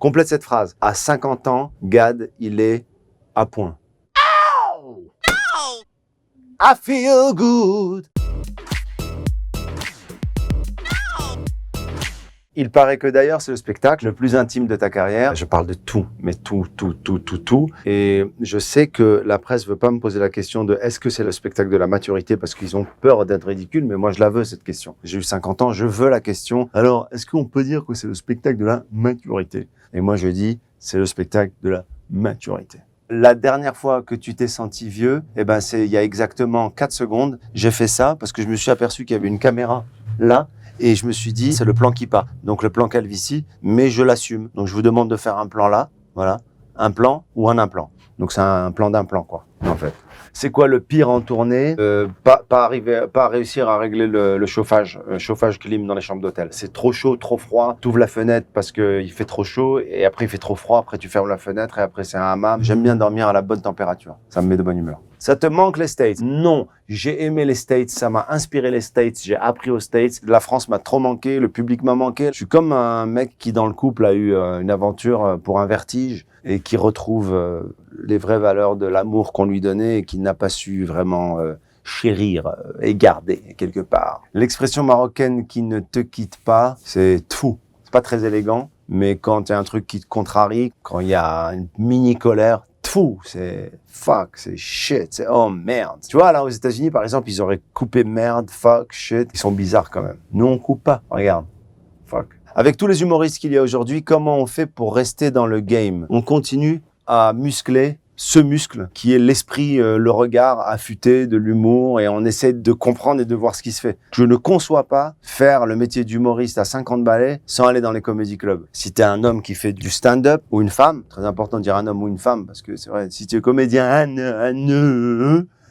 Complète cette phrase. À 50 ans, Gad, il est à point. Ow! Ow! I feel good. Il paraît que d'ailleurs, c'est le spectacle le plus intime de ta carrière. Je parle de tout, mais tout. Et je sais que la presse veut pas me poser la question de est-ce que c'est le spectacle de la maturité parce qu'ils ont peur d'être ridicules, mais moi je la veux cette question. J'ai eu 50 ans, je veux la question. Alors, est-ce qu'on peut dire que c'est le spectacle de la maturité? Et moi je dis, c'est le spectacle de la maturité. La dernière fois que tu t'es senti vieux, c'est il y a exactement 4 secondes, j'ai fait ça parce que je me suis aperçu qu'il y avait une caméra là. Et je me suis dit, c'est le plan qui part. Donc le plan Calvitie, mais je l'assume. Donc je vous demande de faire un plan là, voilà. Un plan ou un implant. Donc c'est un plan d'implant, quoi, en fait. C'est quoi le pire en tournée? Pas réussir à régler le chauffage clim dans les chambres d'hôtel. C'est trop chaud, trop froid. T'ouvres la fenêtre parce que il fait trop chaud et après il fait trop froid. Après tu fermes la fenêtre et après c'est un hammam. J'aime bien dormir à la bonne température. Ça me met de bonne humeur. Ça te manque les States? Non, j'ai aimé les States, ça m'a inspiré les States, j'ai appris aux States. La France m'a trop manqué, le public m'a manqué. Je suis comme un mec qui dans le couple a eu une aventure pour un vertige et qui retrouve les vraies valeurs de l'amour qu'on lui donnait et qui n'a pas su vraiment chérir et garder quelque part. L'expression marocaine qui ne te quitte pas, c'est tfou. C'est pas très élégant, mais quand il y a un truc qui te contrarie, quand il y a une mini colère, fou, c'est fuck, c'est shit, c'est oh merde. Tu vois, là aux États-Unis par exemple, ils auraient coupé merde, fuck, shit. Ils sont bizarres quand même. Nous on coupe pas. Regarde, fuck. Avec tous les humoristes qu'il y a aujourd'hui, comment on fait pour rester dans le game? On continue à muscler ce muscle qui est l'esprit, le regard affûté de l'humour et on essaie de comprendre et de voir ce qui se fait. Je ne conçois pas faire le métier d'humoriste à 50 balais sans aller dans les comedy clubs. Si t'es un homme qui fait du stand-up ou une femme, très important de dire un homme ou une femme parce que c'est vrai, si tu es comédien,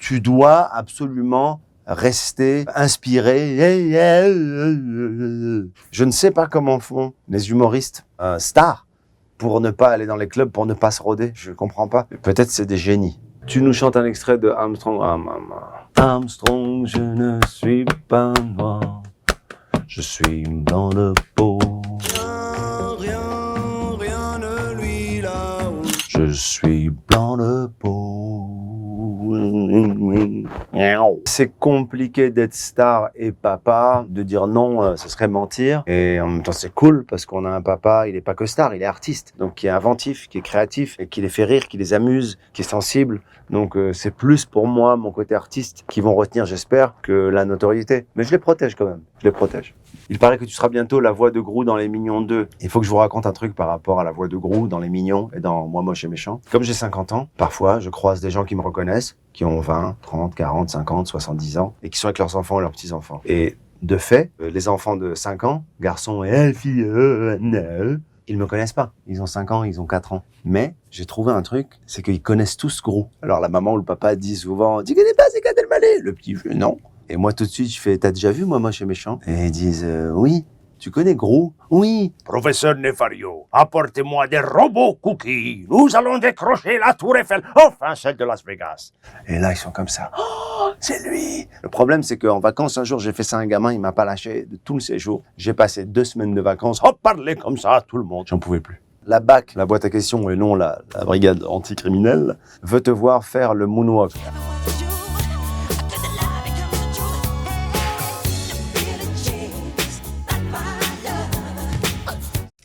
tu dois absolument rester inspiré. Je ne sais pas comment font les humoristes stars pour ne pas aller dans les clubs, pour ne pas se rôder. Je comprends pas. Peut-être c'est des génies. Tu nous chantes un extrait de Armstrong. Armstrong, je ne suis pas noir. Je suis blanc de peau. Rien ne lui là-haut. Je suis blanc de peau. C'est compliqué d'être star et papa, de dire non, ce serait mentir. Et en même temps, c'est cool parce qu'on a un papa, il est pas que star, il est artiste. Donc, qui est inventif, qui est créatif, et qui les fait rire, qui les amuse, qui est sensible. Donc, c'est plus pour moi, mon côté artiste, qui vont retenir, j'espère, que la notoriété. Mais je les protège quand même. Je les protège. Il paraît que tu seras bientôt la voix de Grou dans Les Mignons 2. Il faut que je vous raconte un truc par rapport à la voix de Grou dans Les Mignons et dans Moi Moche et Méchant. Comme j'ai 50 ans, parfois, je croise des gens qui me reconnaissent, qui ont 20, 30, 40, 50, 70 ans, et qui sont avec leurs enfants ou leurs petits-enfants. Et de fait, les enfants de 5 ans, garçons et filles, ils me connaissent pas. Ils ont 5 ans, ils ont 4 ans. Mais j'ai trouvé un truc, c'est qu'ils connaissent tous Grou. Alors la maman ou le papa dit souvent « Tu connais pas, c'est Gad Elmaleh ?» Le petit fait « Non ». Et moi, tout de suite, je fais, t'as déjà vu Moi Moche et Méchant? Et ils disent, oui. Tu connais Grou? Oui. Professeur Nefario, apportez-moi des robots cookies. Nous allons décrocher la Tour Eiffel, enfin celle de Las Vegas. Et là, ils sont comme ça. Oh, c'est lui. Le problème, c'est qu'en vacances, un jour, j'ai fait ça à un gamin, il m'a pas lâché de tout le séjour. J'ai passé 2 semaines de vacances. Oh, parlez comme ça à tout le monde. J'en pouvais plus. La BAC, la boîte à questions et non la brigade anticriminelle, veut te voir faire le moonwalk.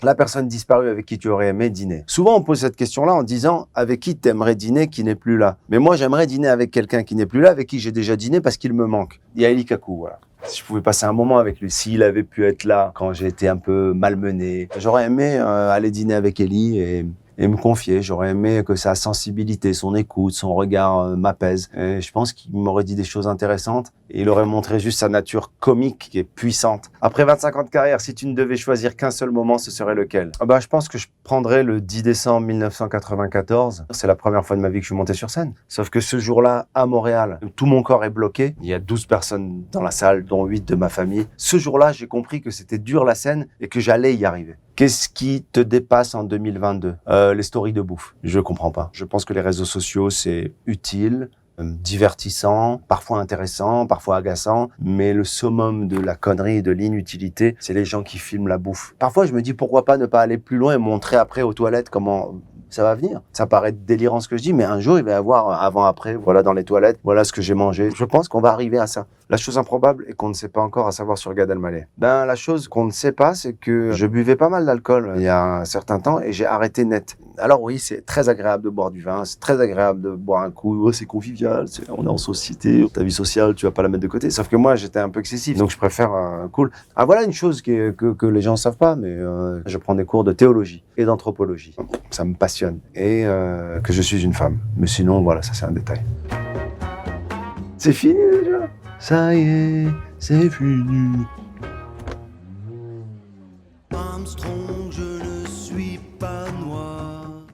La personne disparue avec qui tu aurais aimé dîner. Souvent, on pose cette question-là en disant avec qui t'aimerais dîner qui n'est plus là. Mais moi, j'aimerais dîner avec quelqu'un qui n'est plus là, avec qui j'ai déjà dîné parce qu'il me manque. Il y a Eli Kakou, voilà. Si je pouvais passer un moment avec lui, s'il avait pu être là quand j'ai été un peu malmené, j'aurais aimé aller dîner avec Eli et me confier. J'aurais aimé que sa sensibilité, son écoute, son regard m'apaise. Et je pense qu'il m'aurait dit des choses intéressantes et il aurait montré juste sa nature comique qui est puissante. Après 25 ans de carrière, si tu ne devais choisir qu'un seul moment, ce serait lequel? Je pense que je prendrais le 10 décembre 1994. C'est la première fois de ma vie que je suis monté sur scène. Sauf que ce jour-là, à Montréal, tout mon corps est bloqué. Il y a 12 personnes dans la salle, dont 8 de ma famille. Ce jour-là, j'ai compris que c'était dur la scène et que j'allais y arriver. Qu'est-ce qui te dépasse en 2022? Les stories de bouffe. Je comprends pas. Je pense que les réseaux sociaux, c'est utile, divertissant, parfois intéressant, parfois agaçant, mais le summum de la connerie et de l'inutilité, c'est les gens qui filment la bouffe. Parfois, je me dis pourquoi pas ne pas aller plus loin et montrer après aux toilettes comment ça va venir. Ça paraît délirant ce que je dis, mais un jour, il va y avoir avant-après, voilà dans les toilettes, voilà ce que j'ai mangé. Je pense qu'on va arriver à ça. La chose improbable et qu'on ne sait pas encore, à savoir sur Gad Elmaleh. La chose qu'on ne sait pas, c'est que je buvais pas mal d'alcool il y a un certain temps et j'ai arrêté net. Alors oui, c'est très agréable de boire du vin, c'est très agréable de boire un coup, oh, c'est convivial, on est en société, ta vie sociale, tu vas pas la mettre de côté. Sauf que moi, j'étais un peu excessif, donc je préfère cool. Ah voilà une chose que les gens savent pas, mais je prends des cours de théologie et d'anthropologie. Ça me passionne et que je suis une femme. Mais sinon, voilà, ça c'est un détail. C'est fini déjà. Ça y est, c'est fini.